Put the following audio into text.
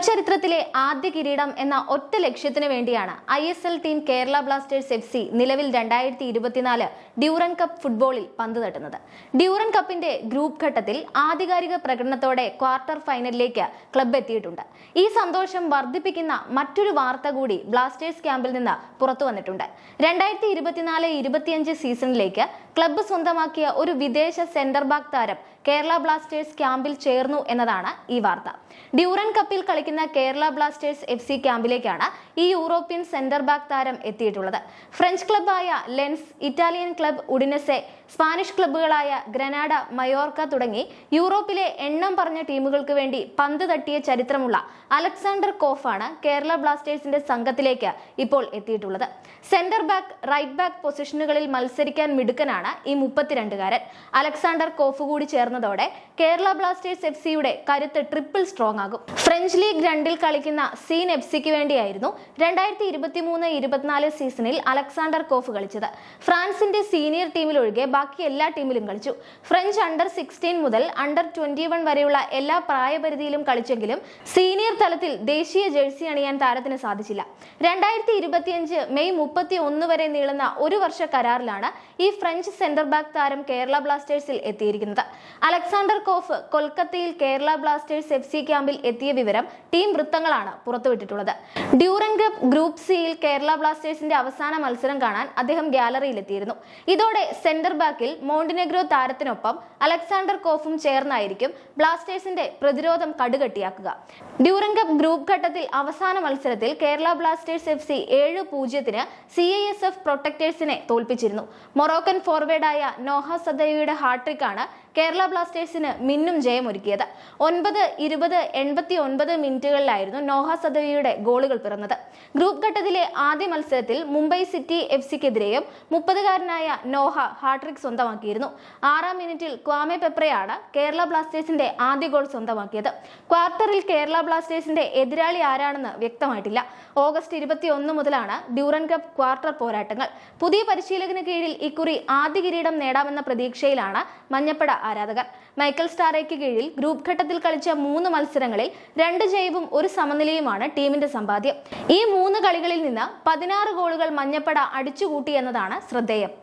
Club ചരിത്രത്തിലെ ആദ്യ കിരീടം എന്ന ഒറ്റ ലക്ഷ്യത്തിനു വേണ്ടിയാണ് ISL team Kerala Blasters FC നിലവിൽ 2024 ഡ്യൂറൻ കപ്പ് ഫുട്ബോളിൽ പന്ത് തട്ടുന്നത്. ഡ്യൂറൻ കപ്പിന്റെ ഗ്രൂപ്പ് ഘട്ടത്തിൽ ആധികാരിക പ്രകടനത്തോടെ ക്വാർട്ടർ ഫൈനലിലേക്ക് ക്ലബ് എത്തിയിട്ടുണ്ട്. ഈ സന്തോഷം വർദ്ധിപ്പിക്കുന്ന മറ്റൊരു വാർത്ത കൂടി ബ്ലാസ്റ്റേഴ്സ് ക്യാമ്പിൽ നിന്ന് പുറത്തു വന്നിട്ടുണ്ട്. 2024-25 സീസണിലേക്ക് ക്ലബ്ബ് സ്വന്തമാക്കിയ ഒരു വിദേശ സെന്റർ ബാക്ക് താരം കേരള ബ്ലാസ്റ്റേഴ്സ് ക്യാമ്പിൽ ചേർന്നു എന്നതാണ് ഈ വാർത്ത. ഡ്യൂറൻ കപ്പിൽ കളിക്കുന്ന കേരള ബ്ലാസ്റ്റേഴ്സ് FC ക്യാമ്പിലേക്കാണ് ഈ യൂറോപ്യൻ സെന്റർ ബാക്ക് താരം എത്തിയിട്ടുള്ളത്. ഫ്രഞ്ച് ക്ലബ്ബായ Lens, Italian club Udinese, Spanish ക്ലബ്ബുകളായ ഗ്രനാഡ, മയോർക്ക തുടങ്ങി യൂറോപ്പിലെ എണ്ണം പറഞ്ഞ ടീമുകൾക്ക് വേണ്ടി പന്ത് തട്ടിയ ചരിത്രമുള്ള അലക്സാണ്ടർ കോഫാണ് കേരള ബ്ലാസ്റ്റേഴ്സിന്റെ സംഘത്തിലേക്ക് ഇപ്പോൾ എത്തിയിട്ടുള്ളത്. സെന്റർ ബാക്ക്, റൈറ്റ് ബാക്ക് പൊസിഷനുകളിൽ മത്സരിക്കാൻ മിടുക്കനാണ് ഈ 32-കാരൻ. അലക്സാണ്ടർ കോഫ് കൂടി ചേർന്നതോടെ കേരള ബ്ലാസ്റ്റേഴ്സ് FCയുടെ കരുത്ത് ട്രിപ്പിൾ സ്ട്രോങ് ആകും. ഫ്രഞ്ച് ലീഗ് 2-ൽ കളിക്കുന്ന സീൻ FCക്ക് വേണ്ടിയായിരുന്നു 2023-24 സീസണിൽ അലക്സാണ്ടർ കോഫ് കളിച്ചത്. ഫ്രാൻസിന്റെ സീനിയർ ടീമിൽ ഒഴികെ ബാക്കി എല്ലാ ടീമിലും കളിച്ചു. ഫ്രഞ്ച് അണ്ടർ 16 മുതൽ അണ്ടർ 21 വരെയുള്ള എല്ലാ പ്രായപരിധിയിലും കളിച്ചെങ്കിലും സീനിയർ തലത്തിൽ ദേശീയ ജേഴ്സി അണിയാൻ താരത്തിന് സാധിച്ചില്ല. 2025 മെയ് 31 വരെ നീളുന്ന ഒരു വർഷ കരാറിലാണ് ഈ ഫ്രഞ്ച് സെന്റർ ബാക്ക് താരം കേരള ബ്ലാസ്റ്റേഴ്സിൽ എത്തിയിരിക്കുന്നത്. അലക്സാണ്ടർ കോഫ് കൊൽക്കത്തയിൽ കേരള ബ്ലാസ്റ്റേഴ്സ് FC ക്യാമ്പിൽ എത്തിയ വിവരം ടീം വൃത്തങ്ങളാണ് പുറത്തുവിട്ടിട്ടുള്ളത്. ഡ്യൂറൻ കപ്പ് ഗ്രൂപ്പ് സിയിൽ കേരള ബ്ലാസ്റ്റേഴ്സിന്റെ അവസാന മത്സരം കാണാൻ അദ്ദേഹം ഗ്യാലറിയിൽ എത്തിയിരുന്നു. ഇതോടെ സെന്റർ ബാക്കിൽ മോണ്ടിനെഗ്രോ താരത്തിനൊപ്പം അലക്സാണ്ടർ കോഫും ചേർന്നായിരിക്കും ബ്ലാസ്റ്റേഴ്സിന്റെ പ്രതിരോധം കടുകട്ടിയാക്കുക. ഡ്യൂറൻ കപ്പ് ഗ്രൂപ്പ് ഘട്ടത്തിൽ അവസാന മത്സരത്തിൽ കേരള ബ്ലാസ്റ്റേഴ്സ് FC 7-0 CISF പ്രൊട്ടക്ടേഴ്സിനെ തോൽപ്പിച്ചിരുന്നു. മൊറോക്കൻ ഫോർവേഡായ നോഹ സദയുടെ ഹാട്രിക്കാണ് കേരള ബ്ലാസ്റ്റേഴ്സിന് മിന്നും ജയമൊരുക്കിയത്. 9, 20, 89 മിനിറ്റുകളിലായിരുന്നു നോഹ സദവിയുടെ ഗോളുകൾ പിറന്നത്. ഗ്രൂപ്പ് ഘട്ടത്തിലെ ആദ്യ മത്സരത്തിൽ മുംബൈ സിറ്റി FCക്കെതിരെയും 30-കാരനായ നോഹ ഹാട്രിക് സ്വന്തമാക്കിയിരുന്നു. 6-ാം മിനിറ്റിൽ ക്വാമെ പെപ്രയാണ് കേരള ബ്ലാസ്റ്റേഴ്സിന്റെ ആദ്യ ഗോൾ സ്വന്തമാക്കിയത്. ക്വാർട്ടറിൽ കേരള ബ്ലാസ്റ്റേഴ്സിന്റെ എതിരാളി ആരാണെന്ന് വ്യക്തമായിട്ടില്ല. ഓഗസ്റ്റ് 21 മുതലാണ് ഡ്യൂറൻ കപ്പ് ക്വാർട്ടർ പോരാട്ടങ്ങൾ. പുതിയ പരിശീലകന് കീഴിൽ ഇക്കുറി ആദ്യ കിരീടം നേടാമെന്ന പ്രതീക്ഷയിലാണ് മഞ്ഞപ്പട ആരാധകർ. മൈക്കൽ സ്റ്റാറേക്ക് കീഴിൽ ഗ്രൂപ്പ് ഘട്ടത്തിൽ കളിച്ച 3 മത്സരങ്ങളിൽ 2 ജയവും 1 സമനിലയുമാണ് ടീമിന്റെ സമ്പാദ്യം. ഈ 3 കളികളിൽ നിന്ന് 16 ഗോളുകൾ മഞ്ഞപ്പട അടിച്ചുകൂട്ടി എന്നതാണ് ശ്രദ്ധേയം.